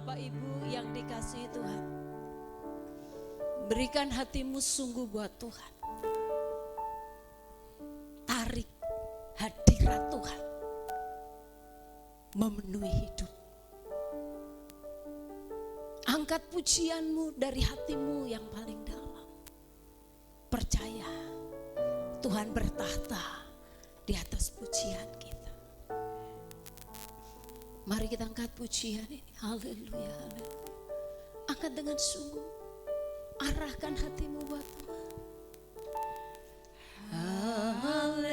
Bapak Ibu yang dikasihi Tuhan, berikan hatimu sungguh buat Tuhan. Tarik hadirat Tuhan memenuhi hidup. Angkat pujianmu dari hatimu yang paling dalam. Percaya Tuhan bertahta di atas pujian kita. Mari kita angkat pujian ini. Haleluya, haleluya. Angkat dengan sungguh. Arahkan hatimu buat Tuhan. Haleluya.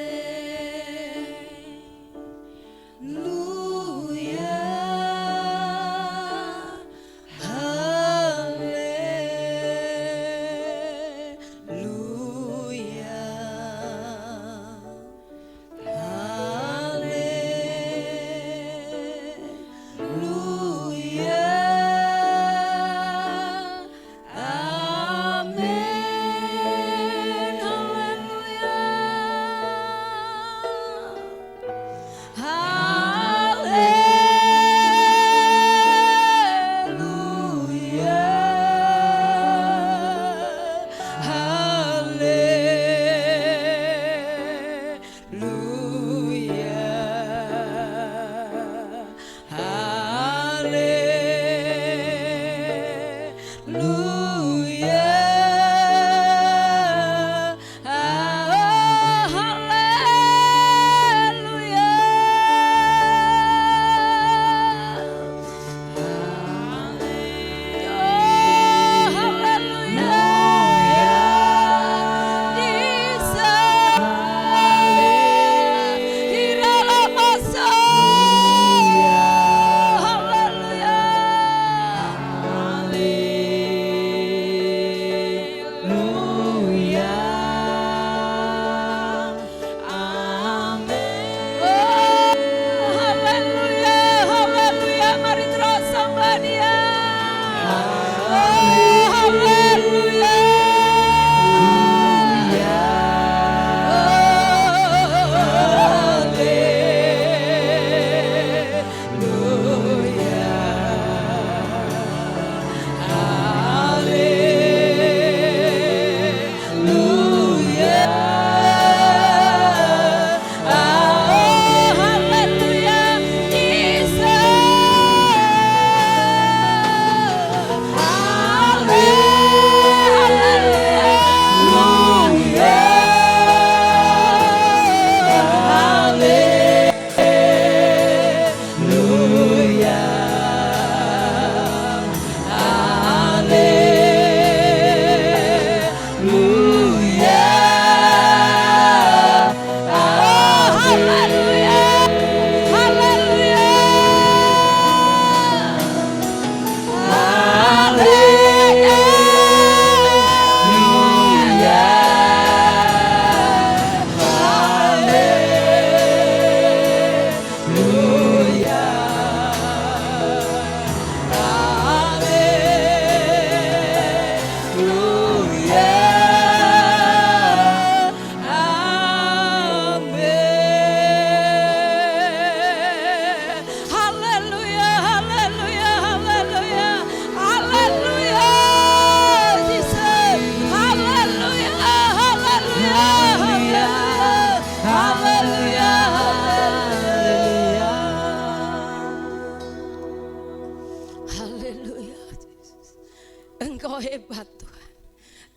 Engkau hebat Tuhan,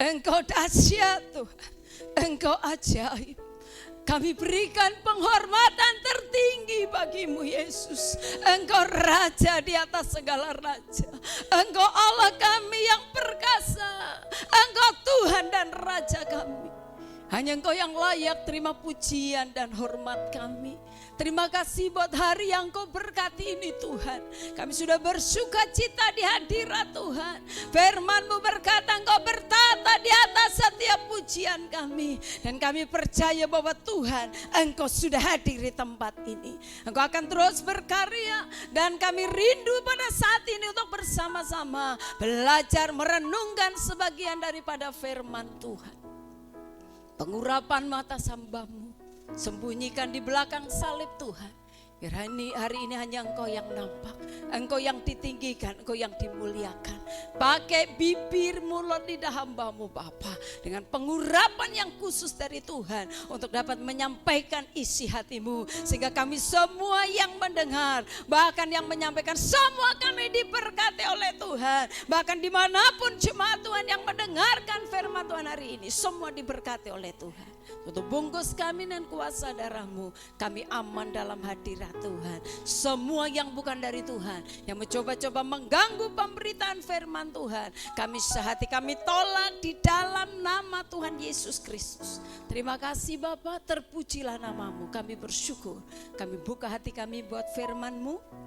Engkau dahsyat Tuhan, Engkau ajaib. Kami berikan penghormatan tertinggi bagimu Yesus. Engkau Raja di atas segala Raja. Engkau Allah kami yang perkasa. Engkau Tuhan dan Raja kami. Hanya Engkau yang layak terima pujian dan hormat kami. Terima kasih buat hari yang Kau berkati ini Tuhan. Kami sudah bersuka cita di hadirat Tuhan. Firman-Mu berkata Engkau bertata di atas setiap pujian kami. Dan kami percaya bahwa Tuhan Engkau sudah hadir di tempat ini. Engkau akan terus berkarya. Dan kami rindu pada saat ini untuk bersama-sama belajar merenungkan sebagian daripada firman Tuhan. Pengurapan mata hamba-Mu sembunyikan di belakang salib Tuhan. Biar hari ini hanya Engkau yang nampak, Engkau yang ditinggikan, Engkau yang dimuliakan. Pakai bibir, mulut, lidah hamba-Mu Bapa, dengan pengurapan yang khusus dari Tuhan untuk dapat menyampaikan isi hati-Mu, sehingga kami semua yang mendengar, bahkan yang menyampaikan, semua kami diberkati oleh Tuhan. Bahkan dimanapun jemaat Tuhan yang mendengarkan firman Tuhan hari ini, semua diberkati oleh Tuhan. Untuk bungkus kami dan kuasa darah-Mu, kami aman dalam hadirat Tuhan. Semua yang bukan dari Tuhan, yang mencoba-coba mengganggu pemberitaan firman Tuhan, kami sehati kami tolak di dalam nama Tuhan Yesus Kristus. Terima kasih Bapa, terpujilah nama-Mu. Kami bersyukur, kami buka hati kami buat firman-Mu.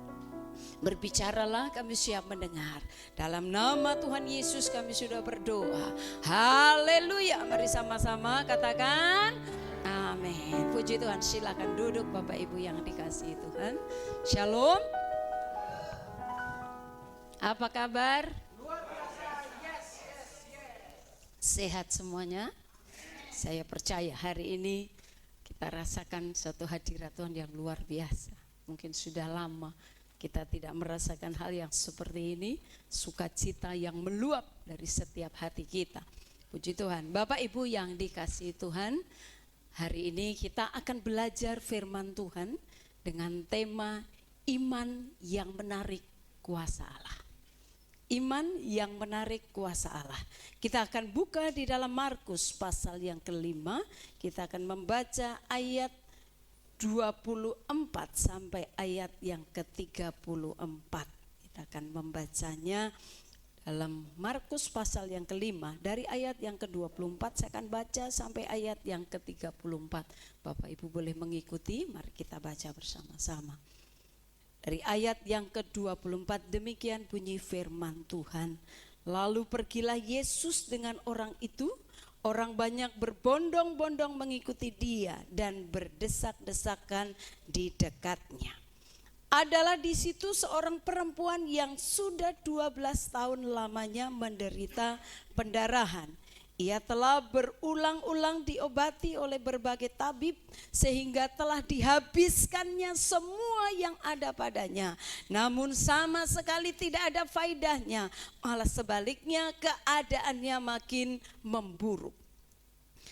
Berbicaralah, kami siap mendengar. Dalam nama Tuhan Yesus kami sudah berdoa. Haleluya. Mari sama-sama katakan amin. Puji Tuhan. Silakan duduk Bapak Ibu yang dikasihi Tuhan. Shalom. Apa kabar? Sehat semuanya? Saya percaya hari ini kita rasakan satu hadirat Tuhan yang luar biasa. Mungkin sudah lama kita tidak merasakan hal yang seperti ini, sukacita yang meluap dari setiap hati kita. Puji Tuhan. Bapak Ibu yang dikasihi Tuhan, hari ini kita akan belajar firman Tuhan dengan tema iman yang menarik kuasa Allah. Iman yang menarik kuasa Allah. Kita akan buka di dalam Markus pasal yang ke-5. Kita akan membaca ayat 24 sampai ayat yang ke-34. Kita akan membacanya dalam Markus pasal yang ke-5 dari ayat yang ke-24. Saya akan baca sampai ayat yang ke-34. Bapak Ibu boleh mengikuti, mari kita baca bersama-sama. Dari ayat yang ke-24 demikian bunyi firman Tuhan. Lalu pergilah Yesus dengan orang itu. Orang banyak berbondong-bondong mengikuti dia dan berdesak-desakan di dekatnya. Adalah di situ seorang perempuan yang sudah 12 tahun lamanya menderita pendarahan. Ia telah berulang-ulang diobati oleh berbagai tabib sehingga telah dihabiskannya semua yang ada padanya. Namun sama sekali tidak ada faedahnya, malah sebaliknya keadaannya makin memburuk.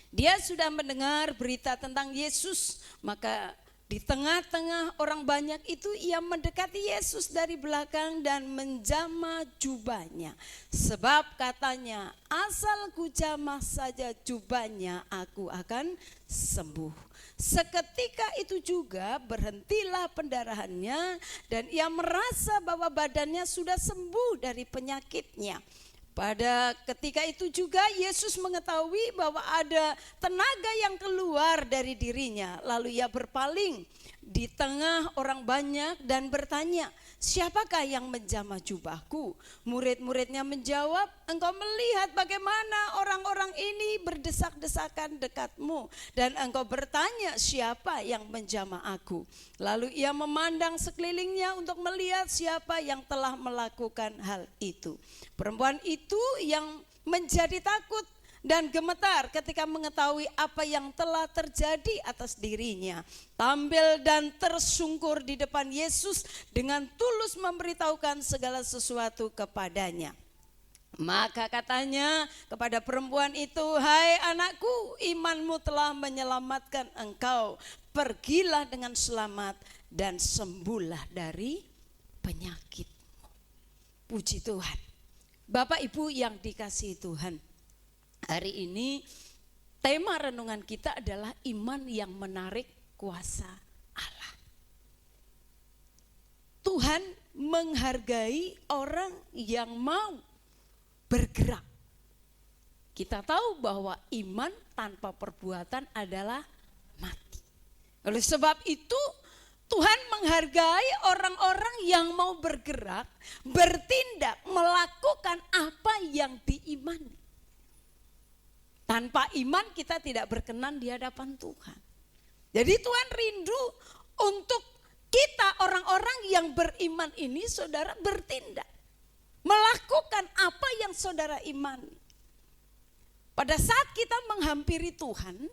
Dia sudah mendengar berita tentang Yesus, maka di tengah-tengah orang banyak itu ia mendekati Yesus dari belakang dan menjamah jubahnya. Sebab katanya, asal ku jamah saja jubahnya aku akan sembuh. Seketika itu juga berhentilah pendarahannya dan ia merasa bahwa badannya sudah sembuh dari penyakitnya. Pada ketika itu juga Yesus mengetahui bahwa ada tenaga yang keluar dari dirinya. Lalu ia berpaling di tengah orang banyak dan bertanya, siapakah yang menjamah jubahku? Murid-muridnya menjawab, engkau melihat bagaimana orang-orang ini berdesak-desakan dekatmu. Dan engkau bertanya, siapa yang menjamah aku? Lalu ia memandang sekelilingnya untuk melihat siapa yang telah melakukan hal itu. Perempuan itu yang menjadi takut dan gemetar ketika mengetahui apa yang telah terjadi atas dirinya, tampil dan tersungkur di depan Yesus dengan tulus memberitahukan segala sesuatu kepadanya. Maka katanya kepada perempuan itu, hai anakku, imanmu telah menyelamatkan engkau. Pergilah dengan selamat dan sembuhlah dari penyakitmu. Puji Tuhan. Bapak Ibu yang dikasihi Tuhan, hari ini tema renungan kita adalah iman yang menarik kuasa Allah. Tuhan menghargai orang yang mau bergerak. Kita tahu bahwa iman tanpa perbuatan adalah mati. Oleh sebab itu Tuhan menghargai orang-orang yang mau bergerak, bertindak, melakukan apa yang diimani. Tanpa iman kita tidak berkenan di hadapan Tuhan. Jadi Tuhan rindu untuk kita orang-orang yang beriman ini saudara bertindak. Melakukan apa yang saudara imani. Pada saat kita menghampiri Tuhan,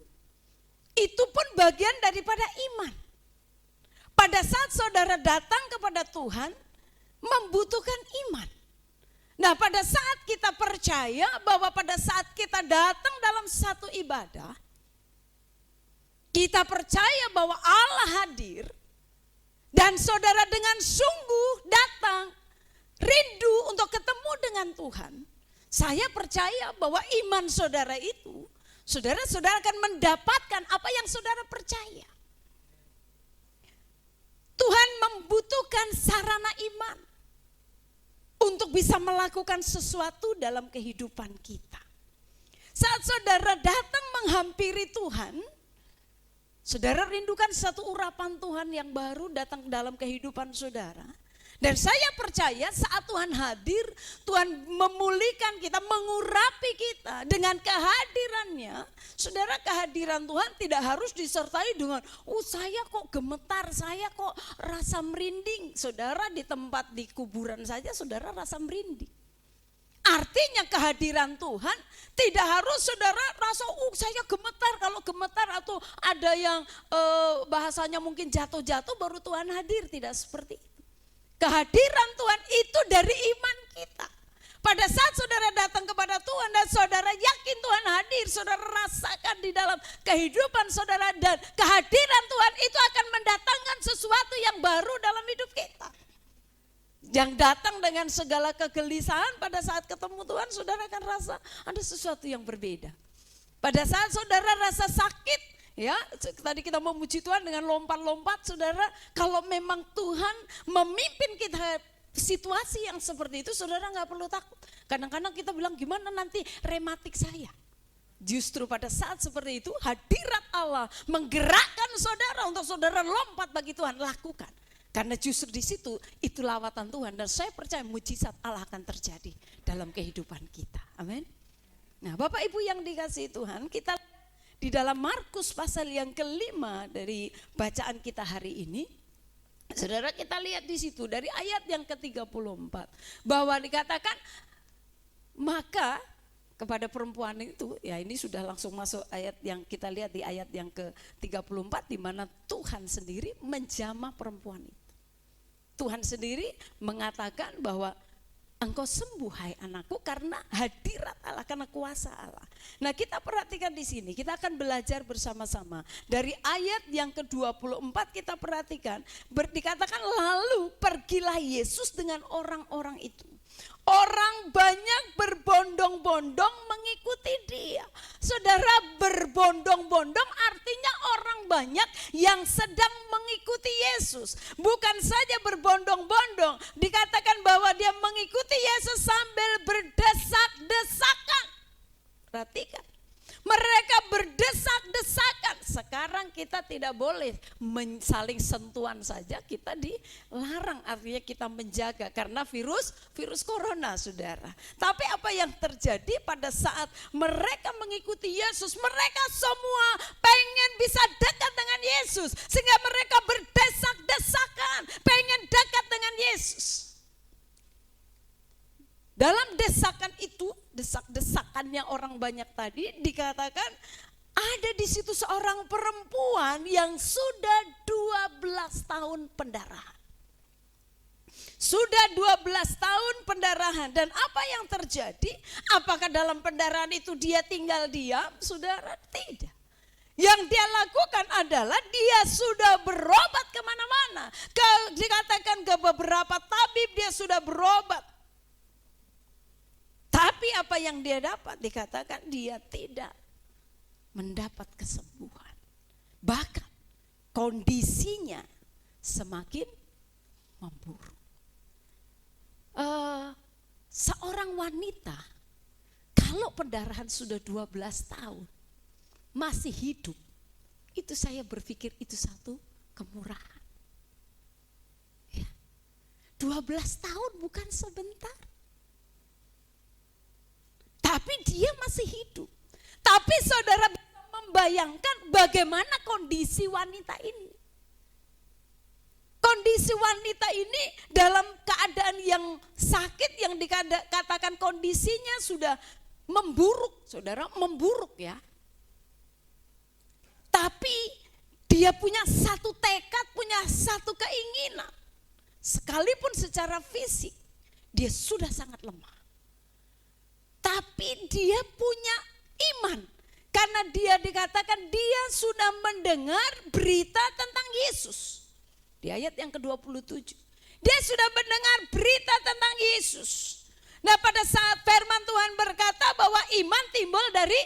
itu pun bagian daripada iman. pada saat saudara datang kepada Tuhan membutuhkan iman. Nah, pada saat kita percaya bahwa pada saat kita datang dalam satu ibadah, kita percaya bahwa Allah hadir dan saudara dengan sungguh datang, rindu untuk ketemu dengan Tuhan. Saya percaya bahwa iman saudara itu, saudara akan mendapatkan apa yang saudara percaya. Tuhan membutuhkan sarana iman untuk bisa melakukan sesuatu dalam kehidupan kita. Saat saudara datang menghampiri Tuhan, saudara rindukan satu urapan Tuhan yang baru datang dalam kehidupan saudara. Dan saya percaya saat Tuhan hadir, Tuhan memulihkan kita, mengurapi kita dengan kehadirannya. Saudara, kehadiran Tuhan tidak harus disertai dengan, saya kok gemetar, saya kok rasa merinding. Saudara, di tempat di kuburan saja saudara rasa merinding. Artinya kehadiran Tuhan tidak harus saudara rasa saya gemetar. Kalau gemetar atau ada yang bahasanya mungkin jatuh-jatuh baru Tuhan hadir, tidak seperti itu. Kehadiran Tuhan itu dari iman kita. Pada saat saudara datang kepada Tuhan dan saudara yakin Tuhan hadir, saudara rasakan di dalam kehidupan saudara, dan kehadiran Tuhan itu akan mendatangkan sesuatu yang baru dalam hidup kita. Yang datang dengan segala kegelisahan, pada saat ketemu Tuhan saudara akan rasa ada sesuatu yang berbeda. Pada saat saudara rasa sakit, ya, tadi kita memuji Tuhan dengan lompat-lompat, saudara, kalau memang Tuhan memimpin kita situasi yang seperti itu, saudara nggak perlu takut. Kadang-kadang kita bilang gimana nanti rematik saya. Justru pada saat seperti itu hadirat Allah menggerakkan saudara untuk saudara lompat bagi Tuhan, lakukan. Karena justru di situ itu lawatan Tuhan, dan saya percaya mujizat Allah akan terjadi dalam kehidupan kita. Amin. Nah, Bapak Ibu yang dikasihi Tuhan, kita di dalam Markus pasal yang ke-5 dari bacaan kita hari ini, saudara, kita lihat di situ dari ayat yang ke-34 bahwa dikatakan maka kepada perempuan itu, ya ini sudah langsung masuk ayat yang kita lihat di ayat yang ke-34 di mana Tuhan sendiri menjamah perempuan itu. Tuhan sendiri mengatakan bahwa engkau sembuh hai anakku karena hadirat Allah, karena kuasa Allah. Nah, kita perhatikan di sini, kita akan belajar bersama-sama. Dari ayat yang ke-24 kita perhatikan, dikatakan lalu pergilah Yesus dengan orang-orang itu. Orang banyak berbondong-bondong mengikuti dia. Saudara, berbondong-bondong artinya orang banyak yang sedang mengikuti Yesus. Bukan saja berbondong-bondong, dikatakan bahwa dia mengikuti Yesus sambil berdesak-desakan. Perhatikan, mereka berdesak-desakan. Sekarang kita tidak boleh saling sentuhan saja, kita dilarang, artinya kita menjaga karena virus corona, saudara. Tapi apa yang terjadi pada saat mereka mengikuti Yesus, mereka semua pengen bisa dekat dengan Yesus, sehingga mereka berdesak-desakan, pengen dekat dengan Yesus. Dalam desakan itu, desak-desakannya orang banyak tadi, dikatakan ada di situ seorang perempuan yang sudah 12 tahun pendarahan. Sudah 12 tahun pendarahan, dan apa yang terjadi? Apakah dalam pendarahan itu dia tinggal diam? Saudara, tidak. Yang dia lakukan adalah dia sudah berobat kemana-mana. Dikatakan ke beberapa tabib dia sudah berobat. Tapi apa yang dia dapat? Dikatakan dia tidak mendapat kesembuhan. Bahkan kondisinya semakin memburuk. Seorang wanita kalau pendarahan sudah 12 tahun masih hidup, itu saya berpikir itu satu kemurahan. Ya. 12 tahun bukan sebentar. Tapi dia masih hidup. Tapi saudara bisa membayangkan bagaimana kondisi wanita ini. Kondisi wanita ini dalam keadaan yang sakit, yang dikatakan kondisinya sudah memburuk, saudara, memburuk ya. Tapi Dia punya satu tekad, punya satu keinginan. Sekalipun secara fisik dia sudah sangat lemah. Tapi dia punya iman. Karena dia dikatakan dia sudah mendengar berita tentang Yesus. Di ayat yang ke-27. Dia sudah mendengar berita tentang Yesus. Nah, pada saat firman Tuhan berkata bahwa iman timbul dari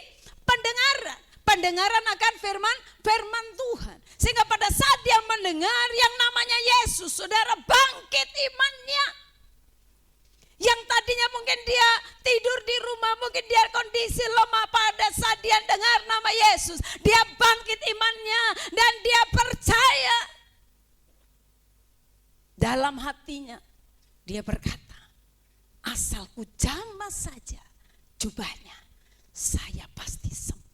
pendengaran. Pendengaran akan firman Tuhan. Sehingga pada saat dia mendengar yang namanya Yesus, saudara, bangkit imannya. Yang tadinya mungkin dia tidur di rumah, mungkin dia kondisi lemah, pada saat dia dengar nama Yesus, dia bangkit imannya dan dia percaya. Dalam hatinya dia berkata, asal ku jamah saja jubahnya, saya pasti sembuh.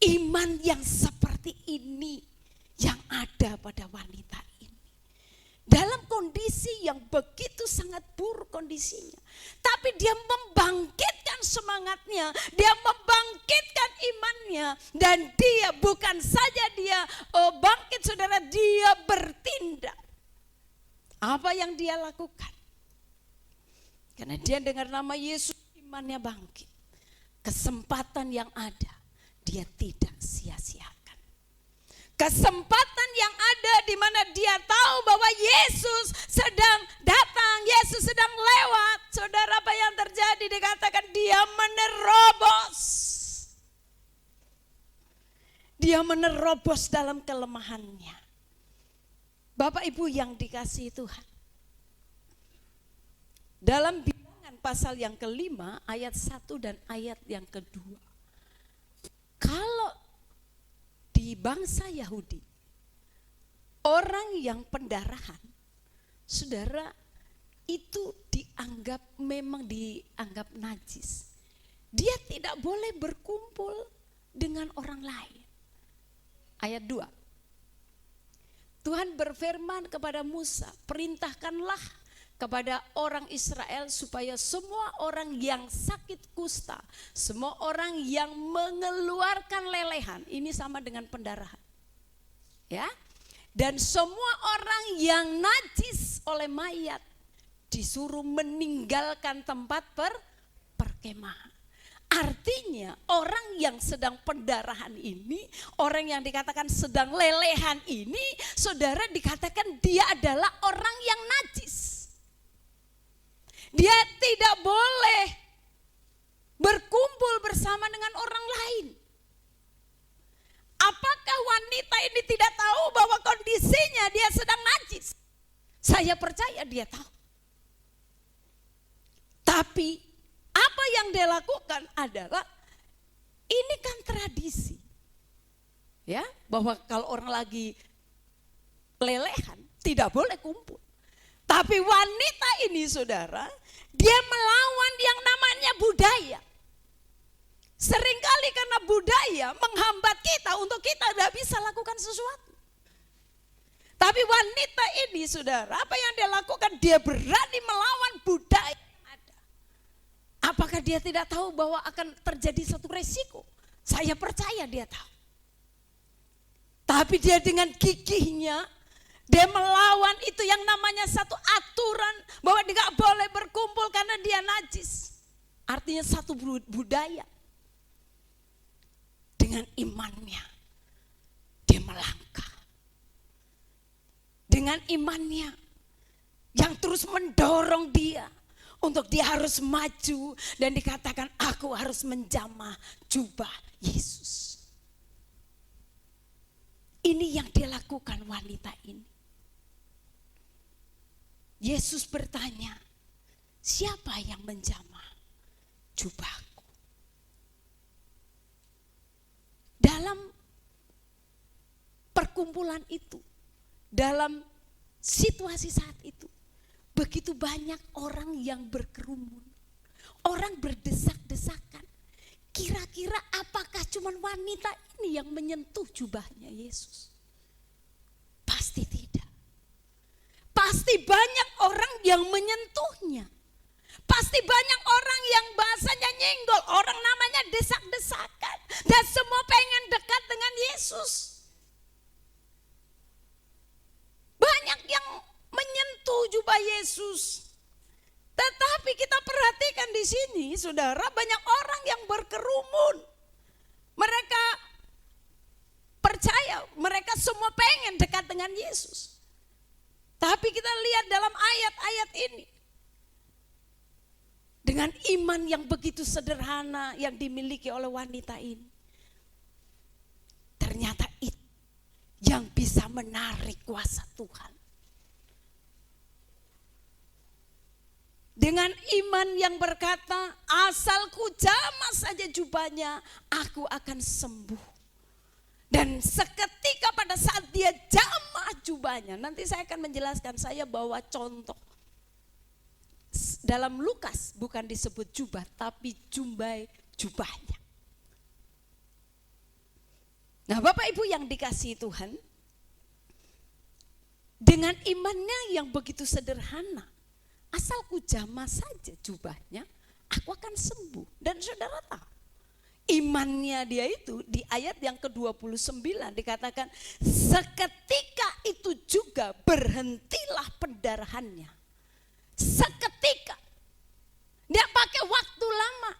Iman yang seperti ini yang ada pada wanita ini. Dalam kondisi yang begitu sangat buruk kondisinya. Tapi dia membangkitkan semangatnya. Dia membangkitkan imannya. Dan dia bukan saja dia bangkit, saudara, dia bertindak. Apa yang dia lakukan? Karena dia dengar nama Yesus, imannya bangkit. Kesempatan yang ada, dia tidak sia-siakan. Kesempatan yang ada di mana dia tahu bahwa Yesus sedang datang, Yesus sedang lewat. Saudara, apa yang terjadi? Dikatakan dia menerobos. Dia menerobos dalam kelemahannya. Bapak Ibu yang dikasihi Tuhan. Dalam Bilangan pasal yang ke-5 ayat 1 dan ayat yang ke-2. Kalau di bangsa Yahudi, orang yang pendarahan, saudara, itu memang dianggap najis. Dia tidak boleh berkumpul dengan orang lain. Ayat 2. Tuhan berfirman kepada Musa, perintahkanlah kepada orang Israel supaya semua orang yang sakit kusta, semua orang yang mengeluarkan lelehan, ini sama dengan pendarahan. Ya. Dan semua orang yang najis oleh mayat disuruh meninggalkan tempat perkemahan. Artinya orang yang sedang pendarahan ini, orang yang dikatakan sedang lelehan ini, saudara, dikatakan dia adalah orang yang najis. Dia tidak boleh berkumpul bersama dengan orang lain. Apakah wanita ini tidak tahu bahwa kondisinya dia sedang najis? Saya percaya dia tahu. Tapi apa yang dia lakukan adalah, ini kan tradisi. Ya, bahwa kalau orang lagi lelehan tidak boleh kumpul. Tapi wanita ini, saudara, dia melawan yang namanya budaya. Seringkali karena budaya menghambat kita untuk kita tidak bisa lakukan sesuatu. Tapi wanita ini, saudara, apa yang dia lakukan? Dia berani melawan budaya yang ada. Apakah dia tidak tahu bahwa akan terjadi satu resiko? Saya percaya dia tahu. Tapi dia dengan gigihnya, dia melawan itu yang namanya satu aturan bahwa dia gak boleh berkumpul karena dia najis. Artinya satu budaya. Dengan imannya dia melangkah. Dengan imannya yang terus mendorong dia untuk dia harus maju dan dikatakan aku harus menjamah jubah Yesus. Ini yang dilakukan wanita ini. Yesus bertanya, siapa yang menjamah jubahku? Dalam perkumpulan itu, dalam situasi saat itu, begitu banyak orang yang berkerumun. Orang berdesak-desakan. Kira-kira apakah cuma wanita ini yang menyentuh jubahnya Yesus? Pasti tidak. Pasti banyak orang yang menyentuhnya. Pasti banyak orang yang bahasanya nyenggol, orang namanya desak-desakan. Dan semua pengen dekat dengan Yesus. Banyak yang menyentuh jubah Yesus. Tetapi kita perhatikan di sini, saudara, banyak orang yang berkerumun. Mereka percaya, mereka semua pengen dekat dengan Yesus. Tapi kita lihat dalam ayat-ayat ini, dengan iman yang begitu sederhana yang dimiliki oleh wanita ini, ternyata itu yang bisa menarik kuasa Tuhan. Dengan iman yang berkata, asalku jamah saja jubahnya, aku akan sembuh. Dan seketika pada saat dia jamah jubahnya, nanti saya akan menjelaskan, saya bawa contoh. Dalam Lukas bukan disebut jubah, tapi jubahnya. Nah, Bapak Ibu yang dikasihi Tuhan, dengan imannya yang begitu sederhana, asalku jamah saja jubahnya, aku akan sembuh. Dan saudara tahu, imannya dia itu di ayat yang ke-29 dikatakan, seketika itu juga berhentilah pendarahannya. Seketika, dia pakai waktu lama.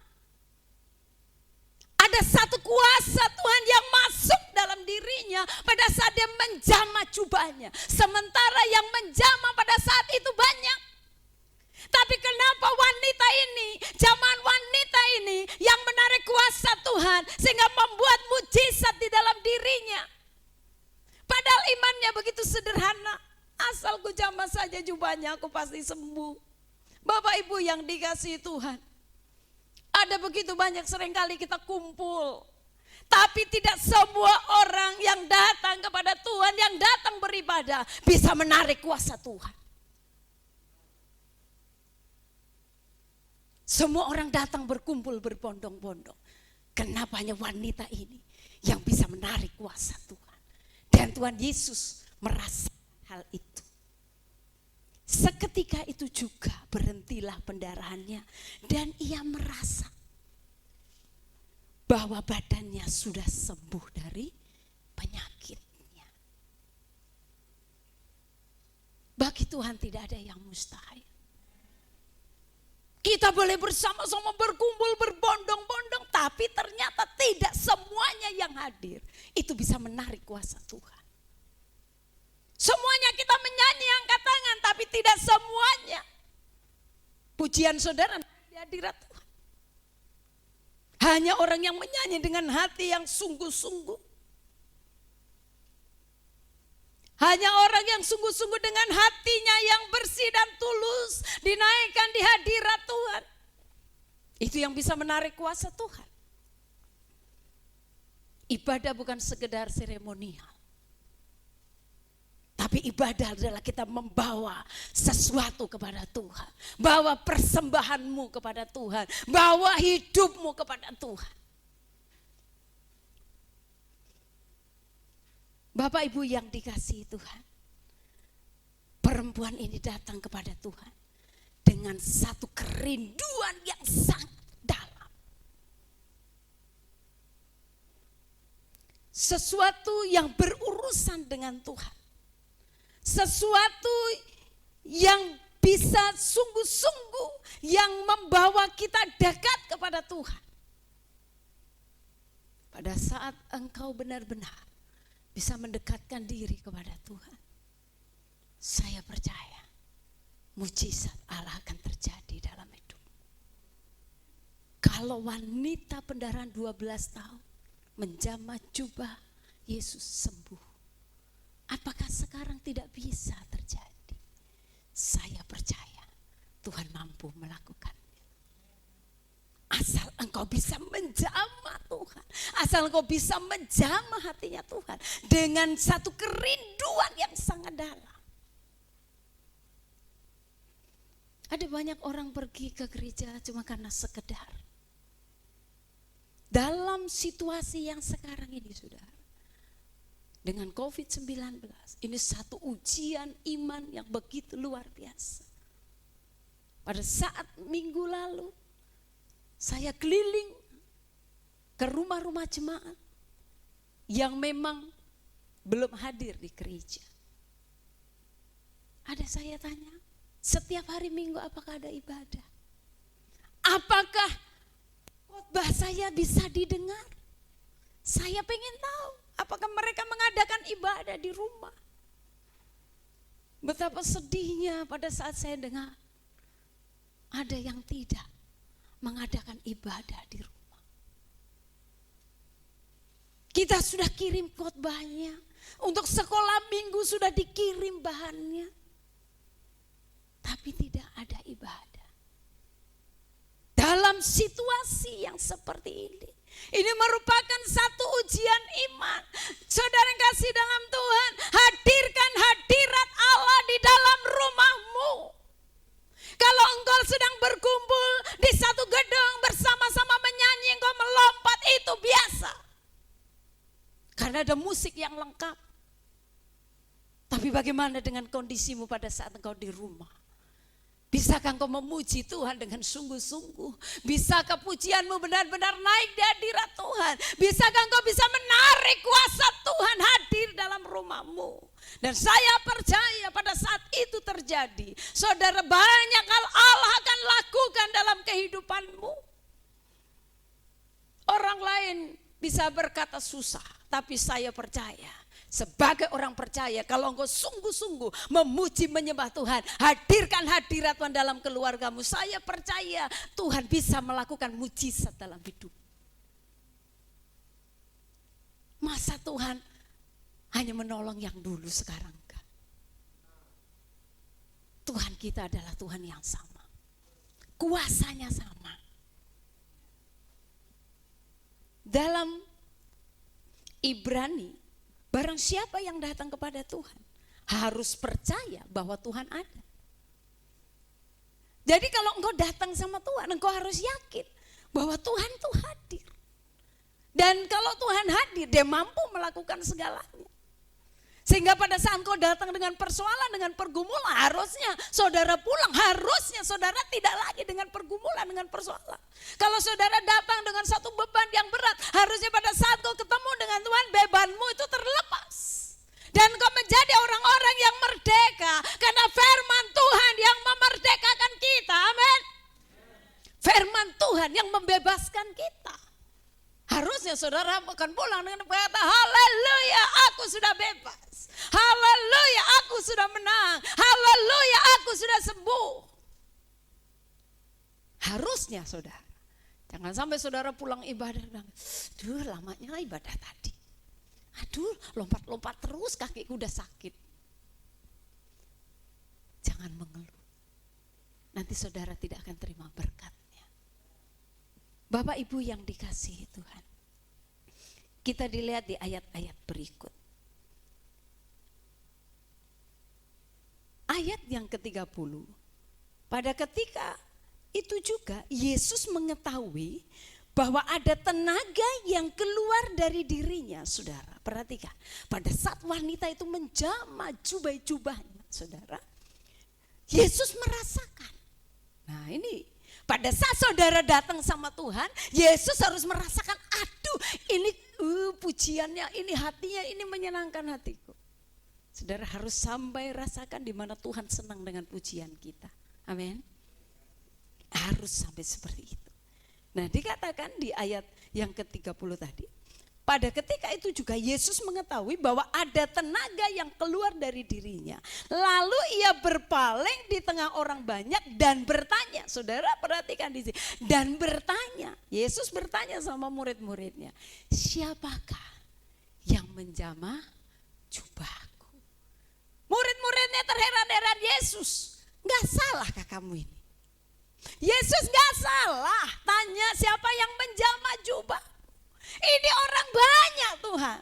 Ada satu kuasa Tuhan yang masuk dalam dirinya pada saat dia menjamah jubahnya. Sementara yang menjamah pada saat itu banyak. Tapi kenapa wanita ini, zaman wanita ini yang menarik kuasa Tuhan sehingga membuat mujizat di dalam dirinya. Padahal imannya begitu sederhana. Asal ku jamah saja jubahnya, aku pasti sembuh. Bapak Ibu yang dikasihi Tuhan, ada begitu banyak seringkali kita kumpul, tapi tidak semua orang yang datang kepada Tuhan, yang datang beribadah bisa menarik kuasa Tuhan. Semua orang datang berkumpul berbondong-bondong. Kenapa hanya wanita ini yang bisa menarik kuasa Tuhan? Dan Tuhan Yesus merasa hal itu. Seketika itu juga berhentilah pendarahannya dan ia merasa bahwa badannya sudah sembuh dari penyakitnya. Bagi Tuhan tidak ada yang mustahil. Kita boleh bersama-sama berkumpul berbondong-bondong, tapi ternyata tidak semuanya yang hadir itu bisa menarik kuasa Tuhan. Semuanya kita menyanyi angkat tangan, tapi tidak semuanya pujian saudara di hadirat Tuhan. Hanya orang yang menyanyi dengan hati yang sungguh-sungguh. Hanya orang yang sungguh-sungguh dengan hatinya yang bersih dan tulus dinaikkan di hadirat Tuhan. Itu yang bisa menarik kuasa Tuhan. Ibadah bukan sekedar seremonial. Tapi ibadah adalah kita membawa sesuatu kepada Tuhan. Bawa persembahanmu kepada Tuhan. Bawa hidupmu kepada Tuhan. Bapak Ibu yang dikasihi Tuhan. Perempuan ini datang kepada Tuhan dengan satu kerinduan yang sangat dalam. Sesuatu yang berurusan dengan Tuhan. Sesuatu yang bisa sungguh-sungguh yang membawa kita dekat kepada Tuhan. Pada saat engkau benar-benar bisa mendekatkan diri kepada Tuhan, saya percaya mujizat Allah akan terjadi dalam hidup. Kalau wanita pendarahan 12 tahun menjamah jubah Yesus sembuh, apakah sekarang tidak bisa terjadi? Saya percaya Tuhan mampu melakukan. Asal engkau bisa menjamah Tuhan. Asal engkau bisa menjamah hatinya Tuhan. Dengan satu kerinduan yang sangat dalam. Ada banyak orang pergi ke gereja cuma karena sekedar. Dalam situasi yang sekarang ini saudara. Dengan COVID-19, ini satu ujian iman yang begitu luar biasa. pada saat minggu lalu saya keliling ke rumah-rumah jemaat yang memang belum hadir di gereja. Ada saya tanya, setiap hari Minggu apakah ada ibadah? Apakah khotbah saya bisa didengar? Saya pengen tahu apakah mereka mengadakan ibadah di rumah. Betapa sedihnya pada saat saya dengar ada yang tidak mengadakan ibadah di rumah. Kita sudah kirim khotbahnya, untuk sekolah minggu sudah dikirim bahannya, tapi tidak ada ibadah. Dalam situasi yang seperti ini merupakan satu ujian iman. Saudara yang kasih dalam Tuhan, hadirkan hadirat Allah di dalam rumahmu. Kalau engkau sedang berkumpul di satu gedung bersama-sama menyanyi, engkau melompat, itu biasa. Karena ada musik yang lengkap. Tapi bagaimana dengan kondisimu pada saat engkau di rumah? Bisakah engkau memuji Tuhan dengan sungguh-sungguh? Bisakah pujianmu benar-benar naik di hadirat Tuhan? Bisakah engkau bisa menarik kuasa Tuhan hadir dalam rumahmu? Dan saya percaya pada saat itu terjadi, saudara, banyak hal Allah akan lakukan dalam kehidupanmu. Orang lain bisa berkata susah, tapi saya percaya, sebagai orang percaya, kalau engkau sungguh-sungguh memuji menyembah Tuhan, hadirkan hadirat Tuhan dalam keluargamu, saya percaya Tuhan bisa melakukan mujizat dalam hidup. Masa Tuhan hanya menolong yang dulu, sekarang enggak? Tuhan kita adalah Tuhan yang sama, kuasanya sama. Dalam Ibrani, barang siapa yang datang kepada Tuhan harus percaya bahwa Tuhan ada. Jadi kalau engkau datang sama Tuhan, engkau harus yakin bahwa Tuhan itu hadir. Dan kalau Tuhan hadir, dia mampu melakukan segalanya. Sehingga pada saat engkau datang dengan persoalan, dengan pergumulan, harusnya saudara pulang, harusnya saudara tidak lagi dengan pergumulan, dengan persoalan. Kalau saudara datang dengan satu beban yang berat, harusnya pada saat kau ketemu dengan Tuhan, bebanmu itu terlepas. Dan kau menjadi orang-orang yang merdeka, karena firman Tuhan yang memerdekakan kita, amin. Firman Tuhan yang membebaskan kita. Harusnya saudara akan pulang dengan kata, haleluya, aku sudah bebas. Haleluya, aku sudah menang. Haleluya, aku sudah sembuh. Harusnya saudara. Jangan sampai saudara pulang ibadah, aduh lamanya ibadah tadi. Aduh lompat-lompat terus, kakiku udah sakit. Jangan mengeluh. Nanti saudara tidak akan terima berkat. Bapak Ibu yang dikasihi Tuhan, kita dilihat di ayat-ayat berikut. Ayat yang ke-30, pada ketika itu juga Yesus mengetahui bahwa ada tenaga yang keluar dari dirinya, saudara. Perhatikan, pada saat wanita itu menjamah jubah-jubahnya, saudara, Yesus merasakan. Nah ini, pada saat saudara datang sama Tuhan, Yesus harus merasakan, aduh ini pujiannya, ini hatinya, ini menyenangkan hatiku. Saudara harus sampai rasakan di mana Tuhan senang dengan pujian kita. Amin. Harus sampai seperti itu. Nah dikatakan di ayat yang ke-30 tadi, pada ketika itu juga Yesus mengetahui bahwa ada tenaga yang keluar dari dirinya. Lalu ia berpaling di tengah orang banyak dan bertanya. Saudara perhatikan di sini. Dan bertanya, Yesus bertanya sama murid-muridnya, siapakah yang menjamah jubahku? Murid-muridnya terheran-heran, Yesus, gak salahkah kamu ini? Yesus gak salah tanya siapa yang menjamah jubah. Ini orang banyak Tuhan.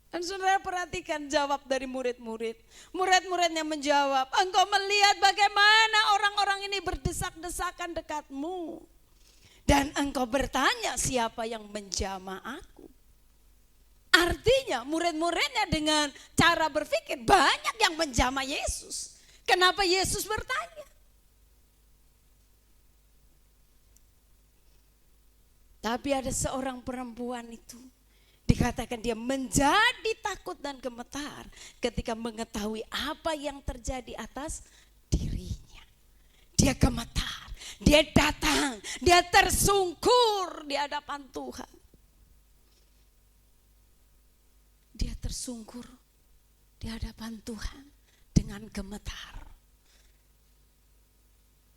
Dan saudara perhatikan jawab dari murid-murid. Murid-muridnya menjawab, engkau melihat bagaimana orang-orang ini berdesak-desakan dekatmu. Dan engkau bertanya siapa yang menjamah aku. Artinya murid-muridnya dengan cara berpikir banyak yang menjamah Yesus. Kenapa Yesus bertanya? Tapi ada seorang perempuan itu, dikatakan dia menjadi takut dan gemetar ketika mengetahui apa yang terjadi atas dirinya. Dia gemetar, dia datang, dia tersungkur di hadapan Tuhan. Dia tersungkur di hadapan Tuhan dengan gemetar.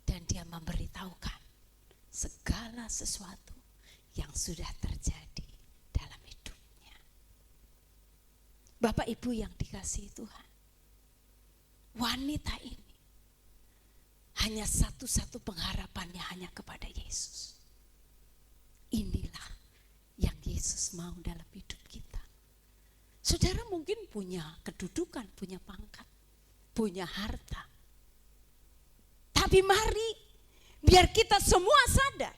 Dan dia memberitahukan segala sesuatu yang sudah terjadi dalam hidupnya. Bapak Ibu yang dikasihi Tuhan, wanita ini hanya satu-satu pengharapannya hanya kepada Yesus. Inilah yang Yesus mau dalam hidup kita. Saudara mungkin punya kedudukan, punya pangkat, punya harta. Tapi mari biar kita semua sadar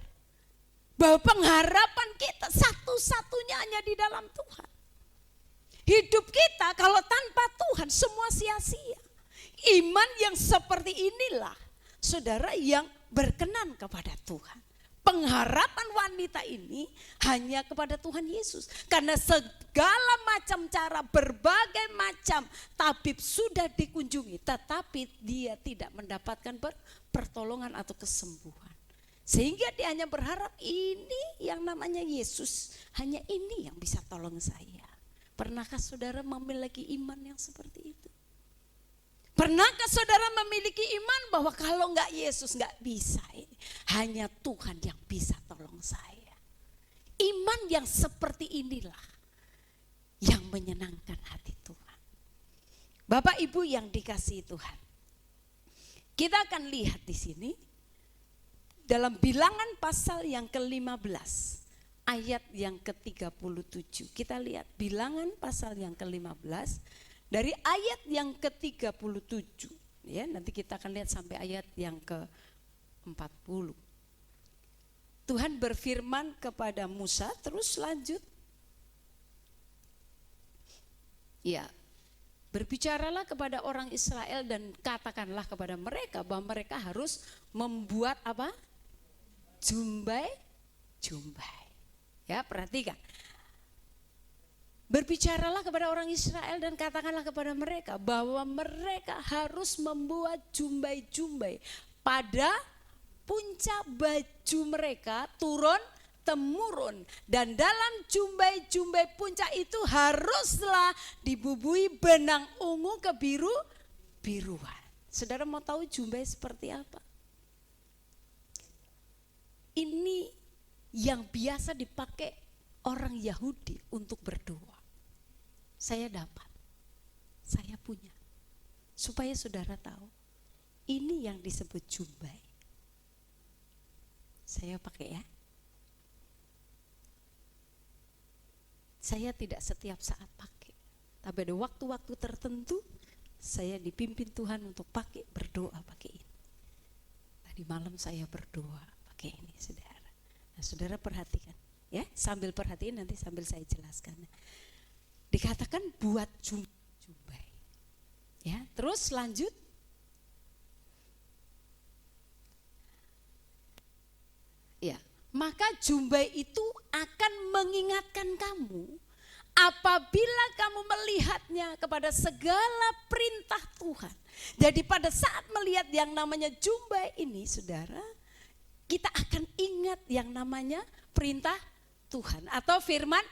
bahwa pengharapan kita satu-satunya hanya di dalam Tuhan. Hidup kita kalau tanpa Tuhan semua sia-sia. Iman yang seperti inilah saudara yang berkenan kepada Tuhan. Pengharapan wanita ini hanya kepada Tuhan Yesus. Karena segala macam cara, berbagai macam tabib sudah dikunjungi. Tetapi dia tidak mendapatkan pertolongan atau kesembuhan. Sehingga dia hanya berharap ini yang namanya Yesus. Hanya ini yang bisa tolong saya. Pernahkah saudara memiliki iman yang seperti itu? Pernahkah saudara memiliki iman bahwa kalau enggak Yesus enggak bisa ini. Hanya Tuhan yang bisa tolong saya. Iman yang seperti inilah yang menyenangkan hati Tuhan. Bapak Ibu yang dikasihi Tuhan. Kita akan lihat di sini dalam Bilangan pasal yang ke-15 ayat yang ke-37. Kita lihat Bilangan pasal yang ke-15 dari ayat yang ke-37. Ya, nanti kita akan lihat sampai ayat yang ke-40. Tuhan berfirman kepada Musa, terus lanjut. Ya, berbicaralah kepada orang Israel dan katakanlah kepada mereka bahwa mereka harus membuat apa? Jumbai. Ya, perhatikan. Berbicaralah kepada orang Israel dan katakanlah kepada mereka bahwa mereka harus membuat jumbai-jumbai pada puncak baju mereka turun temurun, dan dalam jumbai-jumbai puncak itu haruslah dibubui benang ungu kebiruan. Saudara mau tahu jumbai seperti apa? Ini yang biasa dipakai orang Yahudi untuk berdoa. Saya dapat, saya punya. Supaya saudara tahu, ini yang disebut jumbai. Saya pakai ya. Saya tidak setiap saat pakai. Tapi ada waktu-waktu tertentu saya dipimpin Tuhan untuk pakai, berdoa pakai ini. Tadi malam saya berdoa pakai ini, saudara. Nah, saudara perhatikan ya, sambil perhatiin nanti sambil saya jelaskan. Dikatakan buat jumbai. Ya, terus lanjut. Ya, maka jumbai itu akan mengingatkan kamu apabila kamu melihatnya kepada segala perintah Tuhan. Jadi pada saat melihat yang namanya jumbai ini, saudara, kita akan ingat yang namanya perintah Tuhan atau firman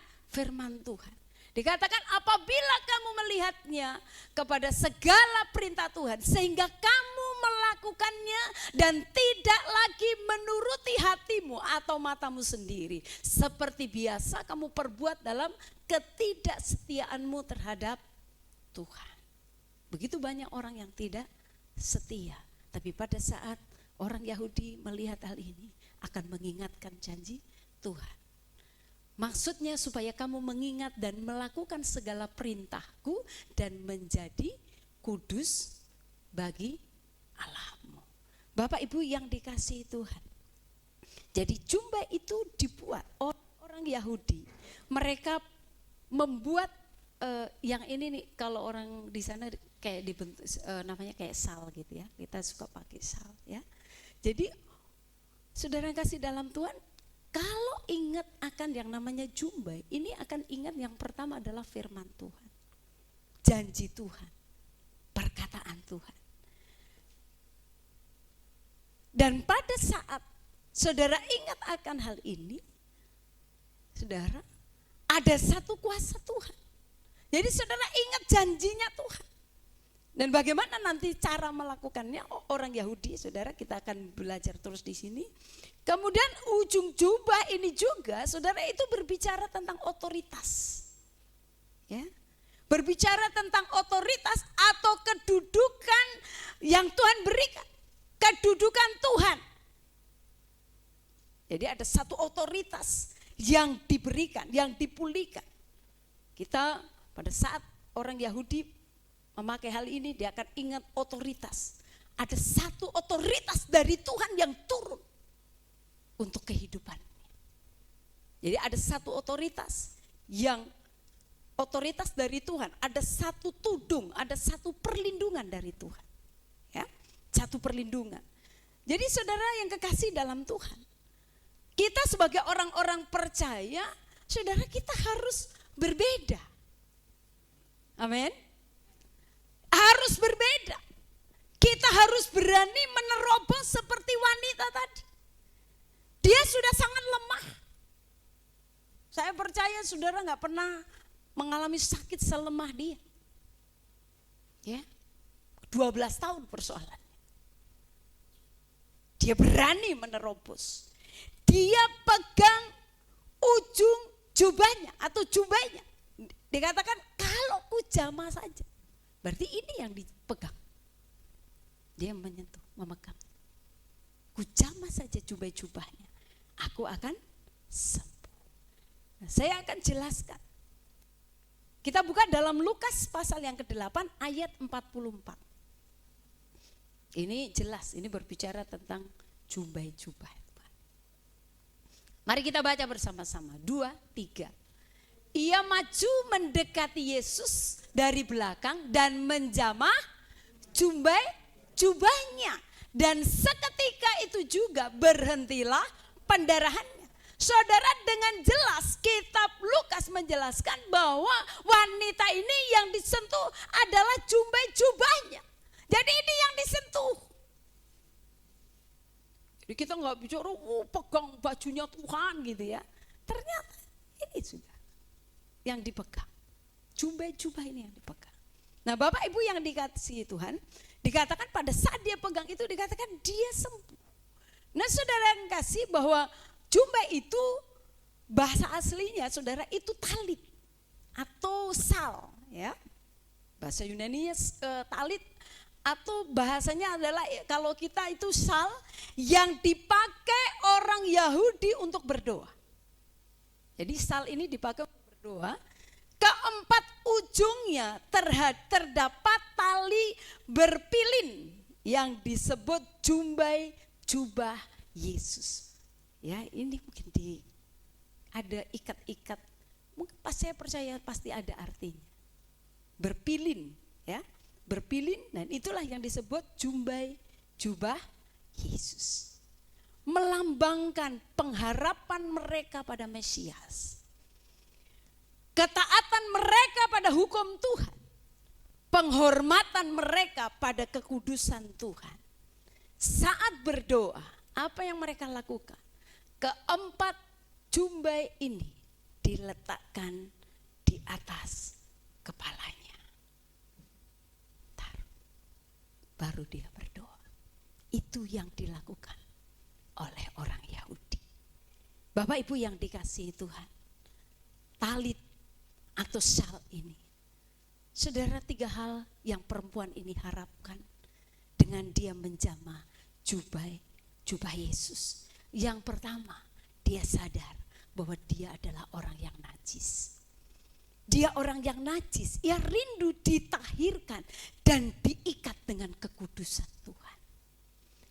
Tuhan. Dikatakan apabila kamu melihatnya kepada segala perintah Tuhan sehingga kamu melakukannya dan tidak lagi menuruti hatimu atau matamu sendiri. Seperti biasa kamu perbuat dalam ketidaksetiaanmu terhadap Tuhan. Begitu banyak orang yang tidak setia. Tapi pada saat orang Yahudi melihat hal ini akan mengingatkan janji Tuhan. Maksudnya supaya kamu mengingat dan melakukan segala perintahku dan menjadi kudus bagi Allahmu. Bapak Ibu yang dikasihi Tuhan. Jadi jumbai itu dibuat orang Yahudi. Mereka membuat yang ini nih, kalau orang di sana kayak dibentuk namanya kayak sal gitu ya. Kita suka pakai sal ya. Jadi saudara kasih dalam Tuhan, kalau ingat akan yang namanya jumbai, ini akan ingat yang pertama adalah firman Tuhan, janji Tuhan, perkataan Tuhan. Dan pada saat saudara ingat akan hal ini, saudara, ada satu kuasa Tuhan. Jadi saudara ingat janjinya Tuhan. Dan bagaimana nanti cara melakukannya orang Yahudi, saudara, kita akan belajar terus di sini. Kemudian ujung jubah ini juga, saudara, itu berbicara tentang otoritas. Ya. Berbicara tentang otoritas atau kedudukan yang Tuhan berikan. Kedudukan Tuhan. Jadi ada satu otoritas yang diberikan, yang dipulihkan. Kita pada saat orang Yahudi memakai hal ini, dia akan ingat otoritas. Ada satu otoritas dari Tuhan yang turun untuk kehidupan. Jadi ada satu otoritas yang otoritas dari Tuhan. Ada satu tudung, ada satu perlindungan dari Tuhan. Ya, satu perlindungan. Jadi saudara yang kekasih dalam Tuhan, kita sebagai orang-orang percaya, saudara, kita harus berbeda. Amin. Harus berbeda. Kita harus berani menerobos seperti wanita tadi. Dia sudah sangat lemah. Saya percaya saudara gak pernah mengalami sakit selemah dia. Ya, 12 tahun persoalannya. Dia berani menerobos. Dia pegang ujung jubahnya atau jubahnya. Dikatakan kalau kujama saja. Berarti ini yang dipegang. Dia menyentuh, memegang. Kujama saja jubah-jubahnya, aku akan sembuh. Nah, saya akan jelaskan. Kita buka dalam Lukas pasal yang ke-8 ayat 44. Ini jelas, ini berbicara tentang jubah-jubah. Mari kita baca bersama-sama. 2, 3. Ia maju mendekati Yesus dari belakang dan menjamah jubahnya. Dan seketika itu juga berhentilah pendarahannya. Saudara, dengan jelas kitab Lukas menjelaskan bahwa wanita ini yang disentuh adalah jubahnya. Jadi ini yang disentuh. Jadi kita nggak bicara pegang bajunya Tuhan gitu ya. Ternyata ini sudah yang dipegang. Jubah ini yang dipegang. Nah, Bapak Ibu yang dikasihi Tuhan, dikatakan pada saat dia pegang itu dikatakan dia sembuh. Nah, saudara yang kasih bahwa jubah itu bahasa aslinya saudara itu talit atau sal ya. Bahasa Yunani talit atau bahasanya adalah kalau kita itu sal yang dipakai orang Yahudi untuk berdoa. Jadi sal ini dipakai untuk berdoa. Keempat ujungnya terdapat tali berpilin yang disebut jubah Yesus. Ya, ini mungkin ada ikat-ikat. Mungkin saya percaya pasti ada artinya. Berpilin, ya, berpilin, dan itulah yang disebut jubah Yesus. Melambangkan pengharapan mereka pada Mesias. Ketaatan mereka pada hukum Tuhan. Penghormatan mereka pada kekudusan Tuhan. Saat berdoa, apa yang mereka lakukan? Keempat jubah ini diletakkan di atas kepalanya. Baru dia berdoa. Itu yang dilakukan oleh orang Yahudi. Bapak Ibu yang dikasihi Tuhan, talit atau syal ini, saudara, 3 hal yang perempuan ini harapkan dengan dia menjamah jubah Yesus. Yang pertama, dia sadar bahwa dia adalah orang yang najis. Dia orang yang najis, ia rindu ditahirkan dan diikat dengan kekudusan Tuhan.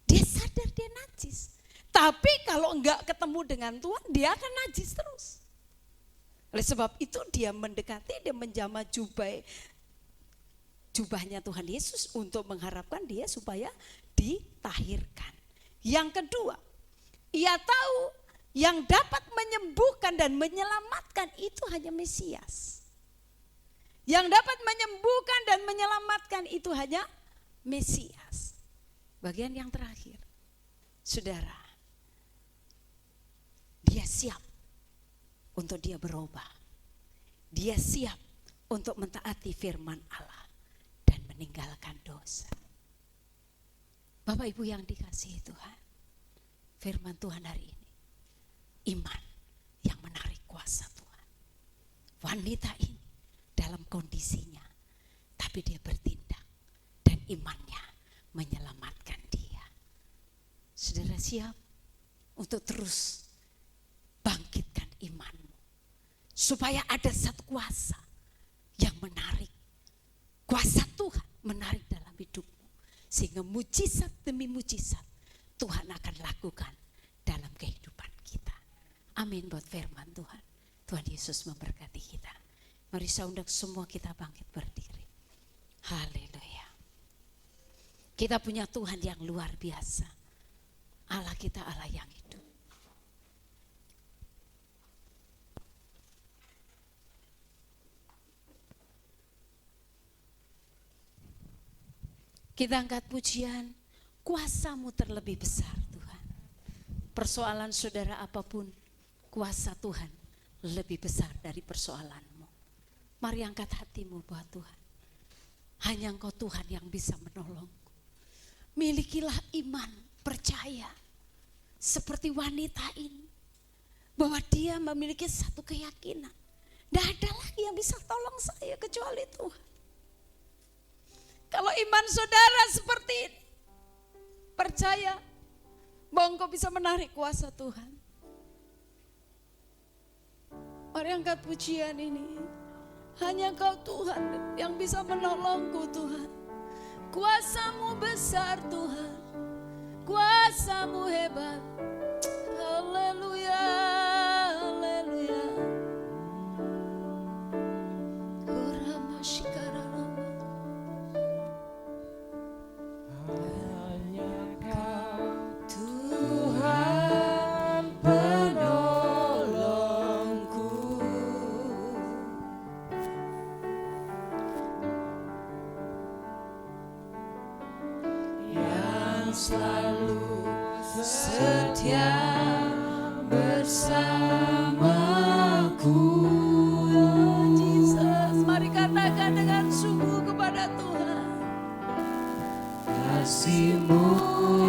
Dia sadar dia najis, tapi kalau enggak ketemu dengan Tuhan, dia akan najis terus. Oleh sebab itu dia mendekati, dia menjamah jubah jubahnya Tuhan Yesus untuk mengharapkan dia supaya ditahirkan. Yang kedua, ia tahu yang dapat menyembuhkan dan menyelamatkan itu hanya Mesias. Yang dapat menyembuhkan dan menyelamatkan itu hanya Mesias. Bagian yang terakhir, saudara, dia siap untuk dia berubah. Dia siap untuk mentaati firman Allah dan meninggalkan dosa. Bapak Ibu yang dikasihi Tuhan, firman Tuhan hari ini, iman yang menarik kuasa Tuhan. Wanita ini dalam kondisinya, tapi dia bertindak dan imannya menyelamatkan dia. Saudara siap untuk terus bangkitkan imanmu, supaya ada satu kuasa yang menarik, kuasa Tuhan menarik dalam hidupmu, sehingga mujizat demi mujizat Tuhan akan lakukan dalam kehidupan kita. Amin buat firman Tuhan. Tuhan Yesus memberkati kita. Mari saya undang semua kita bangkit berdiri. Haleluya. Kita punya Tuhan yang luar biasa. Allah kita Allah yang hidup. Kita angkat pujian, kuasa-Mu terlebih besar Tuhan. Persoalan saudara apapun, kuasa Tuhan lebih besar dari persoalanmu. Mari angkat hatimu buat Tuhan. Hanya Engkau Tuhan yang bisa menolongku. Milikilah iman, percaya. Seperti wanita ini. Bahwa dia memiliki satu keyakinan. Tidak ada lagi yang bisa tolong saya kecuali Tuhan. Kalau iman saudara seperti ini, percaya bahwa engkau bisa menarik kuasa Tuhan. Mari angkat pujian ini. Hanya Engkau Tuhan yang bisa menolongku Tuhan. Kuasa-Mu besar Tuhan, kuasa-Mu hebat. Haleluya, haleluya. Selalu setia bersamaku. Yesus, mari katakan dengan sungguh kepada Tuhan. Kasih-Mu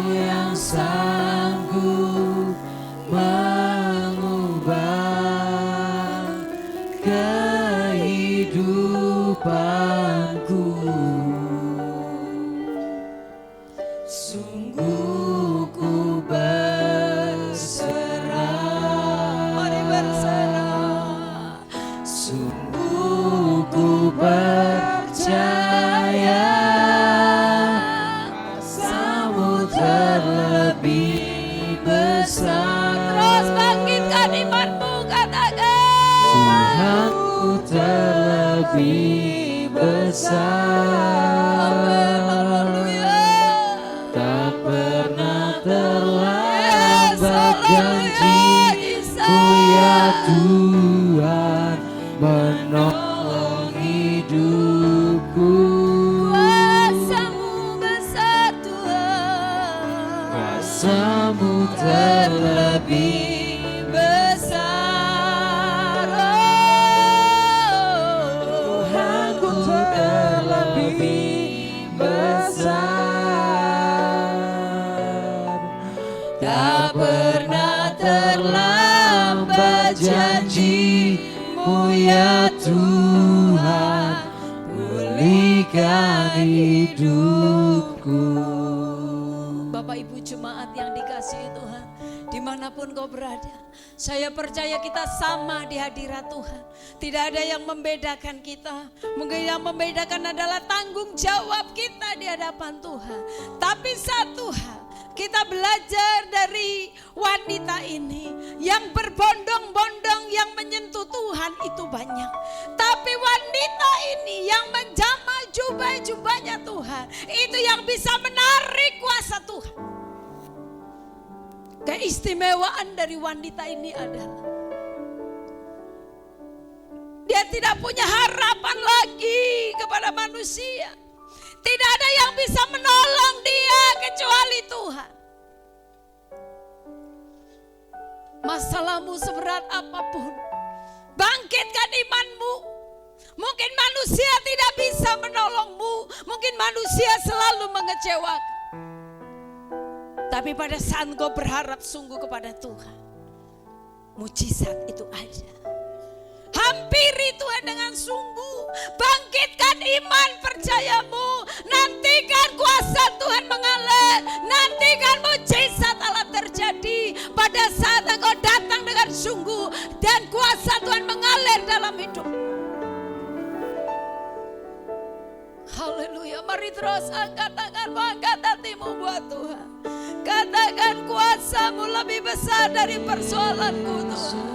yang sanggup mengubah kehidupanku. Sungguh ku berserah. Mari berserah. Sungguh ku percaya kuasa-Mu terlebih besar. Terus bangkitkan imanmu, katakan. Tuhanku terlebih besar. Tak pernah terlambat janji-Mu ya Tuhan menolong hidupku. Kuasa-Mu besar Tuhan, Kuasa-Mu terlebih besar. Tuhanku terlebih besar. Tak pernah terlambat janji-Mu ya Tuhan, pulihkan hidupku. Bapak Ibu jemaat yang dikasihi Tuhan, dimanapun kau berada, saya percaya kita sama di hadirat Tuhan. Tidak ada yang membedakan kita. Mungkin yang membedakan adalah tanggung jawab kita di hadapan Tuhan. Tapi satu hal, kita belajar dari wanita ini yang berbondong-bondong yang menyentuh Tuhan itu banyak. Tapi wanita ini yang menjamah jubah-jubahnya Tuhan, itu yang bisa menarik kuasa Tuhan. Keistimewaan dari wanita ini adalah dia tidak punya harapan lagi kepada manusia. Tidak ada yang bisa menolong dia kecuali Tuhan. Masalahmu seberat apapun, bangkitkan imanmu. Mungkin manusia tidak bisa menolongmu, mungkin manusia selalu mengecewakan. Tapi pada saat engkau berharap sungguh kepada Tuhan, mujizat itu ada. Hampiri Tuhan dengan sungguh, bangkitkan iman percayamu, nantikan kuasa Tuhan mengalir, nantikan mujizat Allah terjadi pada saat engkau datang dengan sungguh dan kuasa Tuhan mengalir dalam hidup. Haleluya, mari terus angkat tanganmu, angkat hatimu buat Tuhan. Katakan kuasamu lebih besar dari persoalanku Tuhan.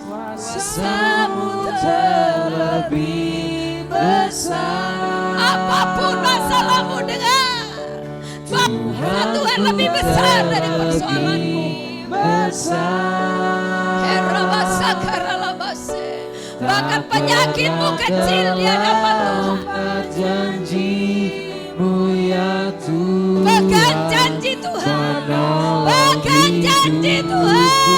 Kuasamu terlebih besar. Apapun masalahmu dengar, bahwa Tuhan lebih besar dari persoalanmu. Bahkan penyakitmu kecil di hadapan Tuhan. Janji-Mu ya Tuhan. Pegang janji Tuhan. Pegang janji Tuhan.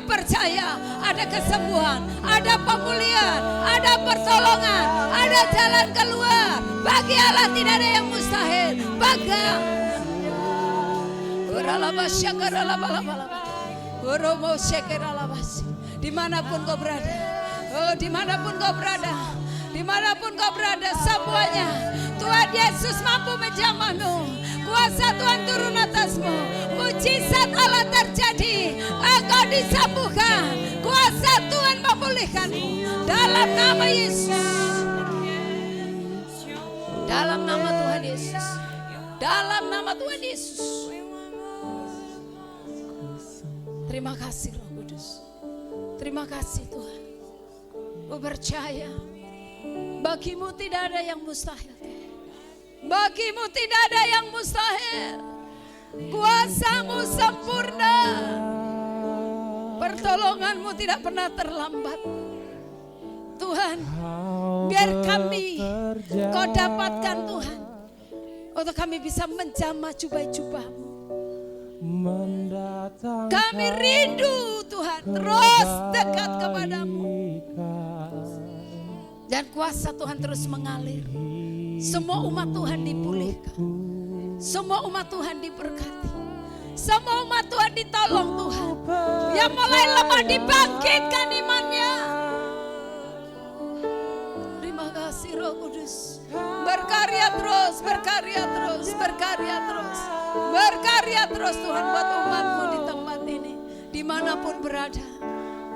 Percaya ada kesembuhan, ada pemulihan, ada pertolongan, ada jalan keluar. Bagi Allah tidak ada yang mustahil. Pegang. Dimanapun kau berada, dimanapun kau berada, Dimanapun kau berada semuanya, Tuhan Yesus mampu menjamahmu. Kuasa Tuhan turun atasmu, mujizat Allah terjadi, engkau disembuhkan, kuasa Tuhan memulihkanmu dalam nama Yesus. Dalam nama Tuhan Yesus. Dalam nama Tuhan Yesus. Terima kasih Roh Kudus. Terima kasih Tuhan. Ku percaya bagimu tidak ada yang mustahil. Bagimu tidak ada yang mustahil. Kuasamu sempurna. Pertolonganmu tidak pernah terlambat. Tuhan, biar kami kau dapatkan Tuhan, untuk kami bisa menjamah jubah-jubahmu. Kami rindu Tuhan terus dekat kepadamu. Dan kuasa Tuhan terus mengalir. Semua umat Tuhan dipulihkan. Semua umat Tuhan diberkati. Semua umat Tuhan ditolong Tuhan. Yang mulai lemah dibangkitkan imannya. Terima kasih Roh Kudus. Berkarya terus, berkarya terus, berkarya terus. Berkarya terus Tuhan buat umat-Mu di tempat ini. Dimanapun berada.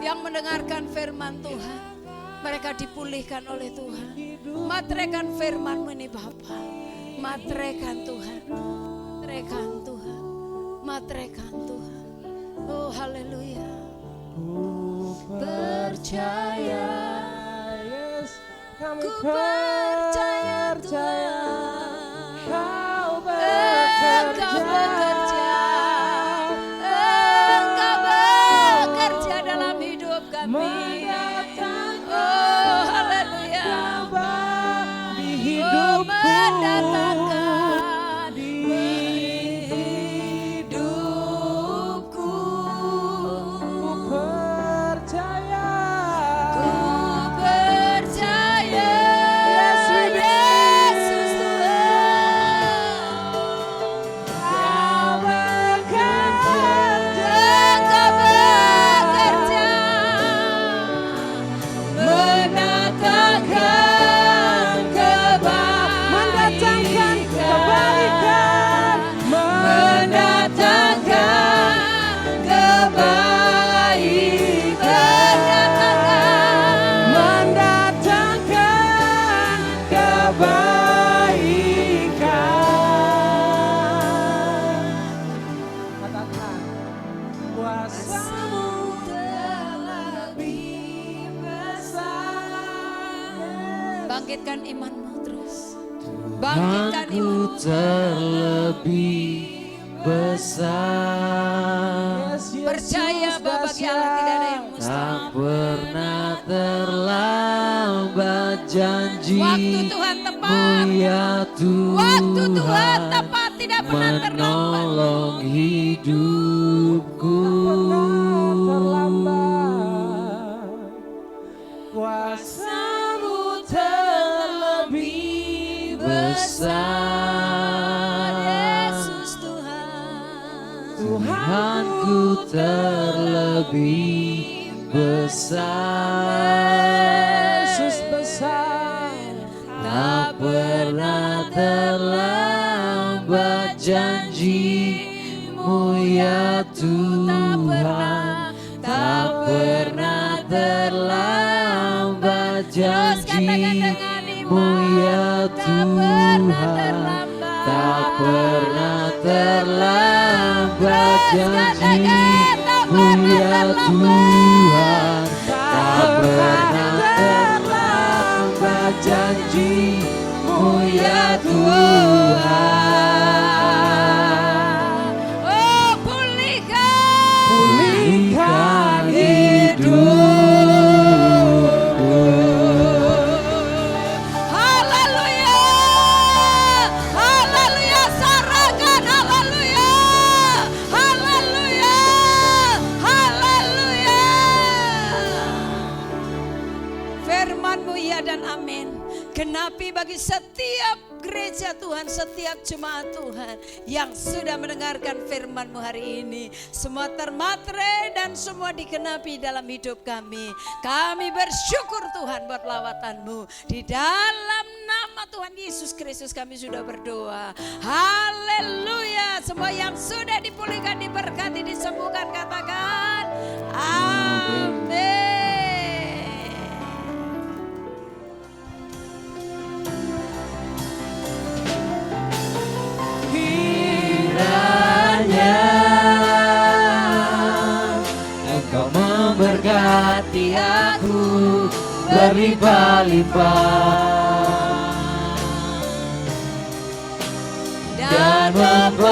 Yang mendengarkan firman Tuhan. Mereka dipulihkan oleh Tuhan. Materaikan firman-Mu ini Bapa. Materaikan Tuhan. Materaikan Tuhan. Materaikan Tuhan. Oh haleluya. Percaya. Ku percaya Tuhan. Engkau bekerja. Engkau bekerja dalam hidup kami. Mendatangkan di hidupku. Ku percaya Yesus Tuhan. Kau bekerja, mendatangkan kebaikan, mendatangkan katakan, kuasa-Mu terlebih besar. Bangkitkan imanmu terus. Bangkitkan imanmu terlebih besar. Percaya bahwa bagi Allah tidak ada yang mustahil. Tak pernah terlambat janji. Waktu Tuhan tepat. Ya Tuhan, waktu Tuhan tepat tidak pernah terlambat. Menolong hidupku. Kuasa-Mu terlebih besar. Yesus Tuhan. Tuhanku terlebih besar. Yesus besar. Tak pernah terlambat janji-Mu ya Tuhan. Tak pernah terlambat janji-Mu ya Tuhan. Tak pernah terlambat janji-Mu ya Tuhan. Tak pernah terlambat janji-Mu ya Tuhan. Oh Pulihkan hidupku. Haleluya. Haleluya. Sarangkan haleluya. Haleluya. Haleluya. Firman-Mu ya dan amin. Genapi bagi setiap gereja Tuhan, setiap jemaat Tuhan yang sudah mendengarkan firman-Mu hari ini. Semua termatre dan semua digenapi dalam hidup kami. Kami bersyukur Tuhan buat lawatan-Mu. Di dalam nama Tuhan Yesus Kristus kami sudah berdoa. Haleluya. Semua yang sudah dipulihkan, diberkati, disembuhkan, katakan amin. Kiranya Engkau memberkati aku berlimpah-limpah dan memperluas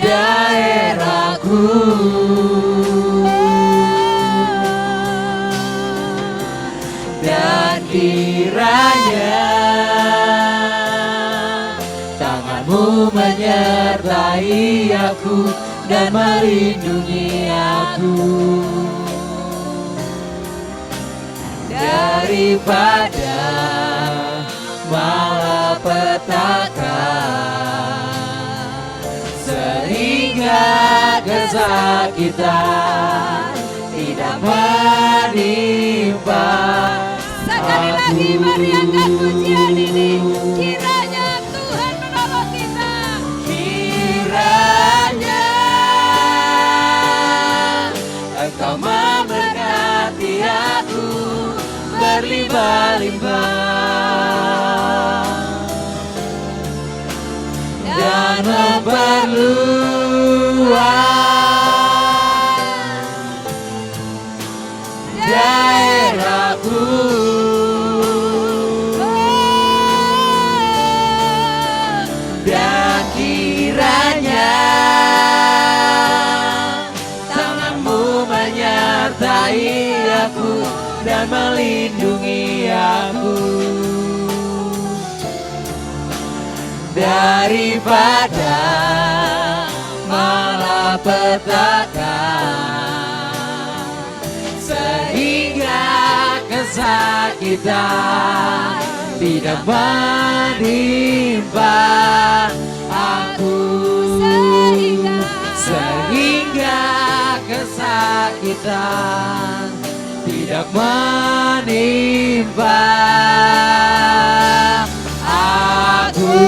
daerahku. Dan kiranya tangan-Mu menyertai aku dan melindungi aku daripada malapetaka, sehingga kesakitan tidak menimpa. Sekali lagi mari angkat pujian ini. Kiranya Tuhan menolong kita. Kiranya Engkau memberkati aku berlimpah-limpah dan memperluas daerahku. Dan kiranya tangan-Mu menyertai aku dan melindungi aku daripada malapetaka, sehingga kesakitan tidak menimpa aku, sehingga kesakitan tidak menimpa aku.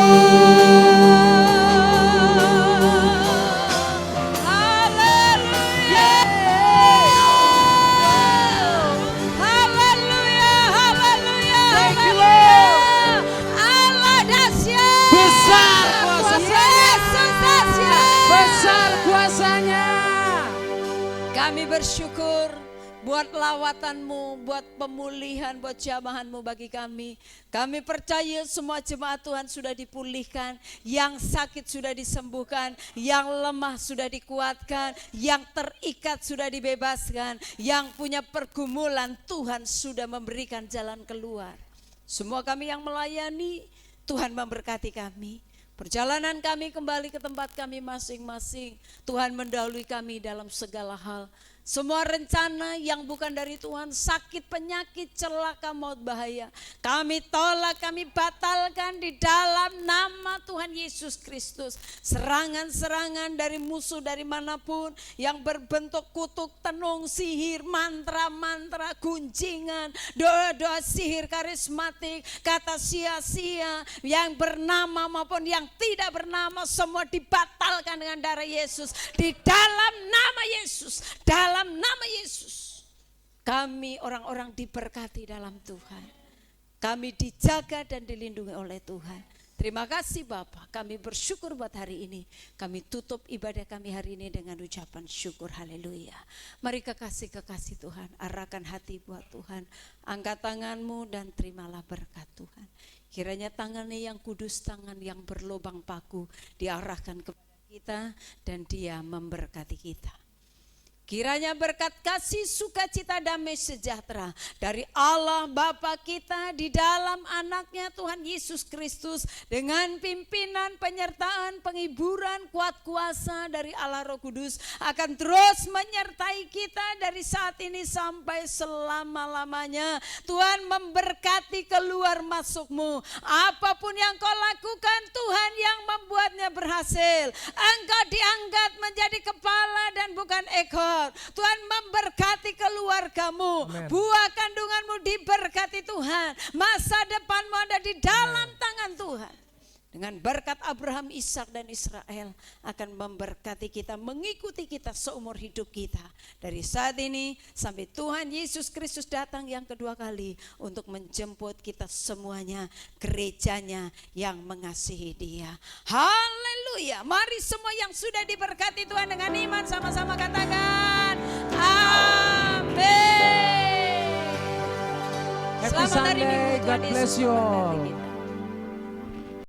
Kami bersyukur buat lawatan-Mu, buat pemulihan, buat jamahan-Mu bagi kami. Kami percaya semua jemaat Tuhan sudah dipulihkan, yang sakit sudah disembuhkan, yang lemah sudah dikuatkan, yang terikat sudah dibebaskan, yang punya pergumulan Tuhan sudah memberikan jalan keluar. Semua kami yang melayani, Tuhan memberkati kami. Perjalanan kami kembali ke tempat kami masing-masing, Tuhan mendahului kami dalam segala hal. Semua rencana yang bukan dari Tuhan, sakit, penyakit, celaka, maut, bahaya, kami tolak, kami batalkan di dalam nama Tuhan Yesus Kristus. Serangan-serangan dari musuh dari manapun yang berbentuk kutuk, tenung, sihir, mantra-mantra, gunjingan, doa-doa sihir karismatik, kata sia-sia, yang bernama maupun yang tidak bernama, semua dibatalkan dengan darah Yesus. Di dalam nama Yesus, dalam nama Yesus, kami orang-orang diberkati dalam Tuhan. Kami dijaga dan dilindungi oleh Tuhan. Terima kasih Bapak, kami bersyukur buat hari ini. Kami tutup ibadah kami hari ini dengan ucapan syukur, haleluya. Mari kekasih-kekasih Tuhan, arahkan hati buat Tuhan. Angkat tanganmu dan terimalah berkat Tuhan. Kiranya tangannya yang kudus, tangan yang berlubang paku diarahkan kepada kita dan Dia memberkati kita. Kiranya berkat kasih, sukacita, damai sejahtera dari Allah Bapa kita di dalam anaknya Tuhan Yesus Kristus, dengan pimpinan, penyertaan, penghiburan, kuat kuasa dari Allah Roh Kudus akan terus menyertai kita dari saat ini sampai selama-lamanya. Tuhan memberkati keluar masukmu. Apapun yang kau lakukan, Tuhan yang membuatnya berhasil. Engkau diangkat menjadi kepala dan bukan ekor. Tuhan memberkati keluargamu. Amen. Buah kandunganmu diberkati Tuhan. Masa depanmu ada di dalam tangan Tuhan. Dengan berkat Abraham, Ishak dan Israel akan memberkati kita, mengikuti kita seumur hidup kita. Dari saat ini sampai Tuhan Yesus Kristus datang yang kedua kali untuk menjemput kita semuanya, gerejanya yang mengasihi Dia. Haleluya. Mari semua yang sudah diberkati Tuhan dengan iman sama-sama katakan amin. Happy Selamat hari Sunday. Minggu, Tuhan God Yesus bless you all. memberkati kita.